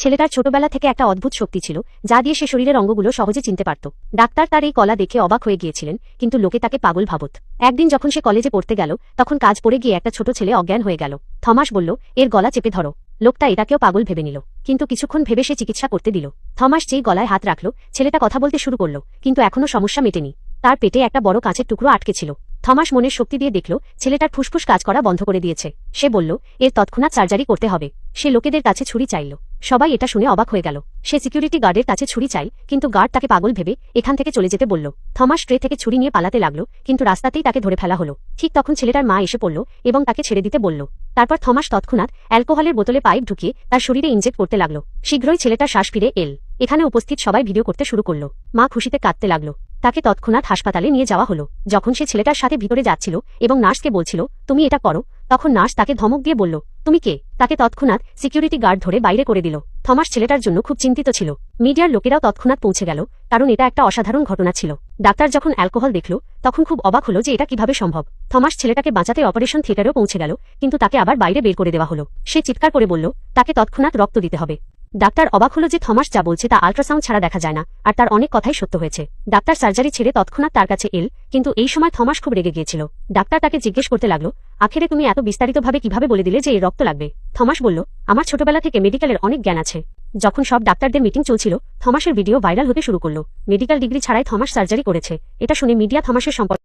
ছেলেটার ছোটবেলা থেকে একটা অদ্ভুত শক্তি ছিল, যা দিয়ে সে শরীরের অঙ্গগুলো সহজে চিনতে পারত। ডাক্তার তার এই কলা দেখে অবাক হয়ে গিয়েছিলেন, কিন্তু লোকে তাকে পাগল ভাবত। একদিন যখন সে কলেজে পড়তে গেল, তখন কাজ পড়ে গিয়ে একটা ছোট ছেলে অজ্ঞান হয়ে গেল। থমাস বলল, এর গলা চেপে ধরো। লোকটা এটাকেও পাগল ভেবে নিল, কিন্তু কিছুক্ষণ ভেবে সে চিকিৎসা করতে দিল। থমাস যেই গলায় হাত রাখল, ছেলেটা কথা বলতে শুরু করল, কিন্তু এখনও সমস্যা মেটেনি। তার পেটে একটা বড় কাঁচের টুকরো আটকে ছিল। থমাস মনের শক্তি দিয়ে দেখল ছেলেটার ফুসফুস কাজ করা বন্ধ করে দিয়েছে। সে বলল, এর তৎক্ষণাৎ সার্জারি করতে হবে। সে লোকেদের কাছে ছুরি চাইল। সবাই এটা শুনে অবাক হয়ে গেল। সে সিকিউরিটি গার্ডের কাছে ছুরি চাই, কিন্তু গার্ড তাকে পাগল ভেবে এখান থেকে চলে যেতে বলল। থমাস ট্রে থেকে ছুরি নিয়ে পালাতে লাগলো, কিন্তু রাস্তাতেই তাকে ধরে ফেলা হলো। ঠিক তখন ছেলেটার মা এসে পড়ল এবং তাকে ছেড়ে দিতে বলল। তারপর থমাস তৎক্ষণাৎ অ্যালকোহলের বোতলে পাইপ ঢুকিয়ে তার শরীরে ইনজেক্ট করতে লাগলো। শীঘ্রই ছেলেটার শ্বাস ফিরে এল। এখানে উপস্থিত সবাই ভিডিও করতে শুরু করল। মা খুশিতে কাঁদতে লাগলো। তাকে তৎক্ষণাৎ হাসপাতালে নিয়ে যাওয়া হলো। যখন সে ছেলেটার সাথে ভিতরে যাচ্ছিল এবং নার্সকে বলছিল, তুমি এটা করো, তখন নার্স তাকে ধমক দিয়ে বলল, তুমি কে? তাকে তৎক্ষণাৎ সিকিউরিটি গার্ড ধরে বাইরে করে দিল। থমাস ছেলেটার জন্য খুব চিন্তিত ছিল। মিডিয়ার লোকেরাও তৎক্ষণাৎ পৌঁছে গেল, কারণ এটা একটা অসাধারণ ঘটনা ছিল। ডাক্তার যখন অ্যালকোহল দেখল, তখন খুব অবাক হলো যে এটা কিভাবে সম্ভব। থমাস ছেলেটাকে বাঁচাতে অপারেশন থিয়েটারেও পৌঁছে গেল, কিন্তু তাকে আবার বাইরে বের করে দেওয়া হলো। সে চিৎকার করে বলল, তাকে তৎক্ষণাৎ রক্ত দিতে হবে। ডাক্তার অবাক হলো যে থমাস যা বলছে তা আল্ট্রাসাউন্ড ছাড়া দেখা যায় না, আর তার অনেক কথাই সত্য হয়েছে। ডাক্তার সার্জারি ছেড়ে তৎক্ষণাৎ তার কাছে এল, কিন্তু এই সময় থমাস খুব রেগে গিয়েছিল। ডাক্তার তাকে জিজ্ঞেস করতে লাগলো, আখেরে তুমি এত বিস্তারিতভাবে কিভাবে বলে দিলে যে এর রক্ত লাগবে? থমাস বলল, আমার ছোটবেলা থেকে মেডিকেলের অনেক জ্ঞান আছে। যখন সব ডাক্তারদের মিটিং চলছিল, থমাসের ভিডিও ভাইরাল হতে শুরু করলো। মেডিকেল ডিগ্রি ছাড়াই থমাস সার্জারি করেছে। এটা শুনে মিডিয়া থমাসের সম্পর্কে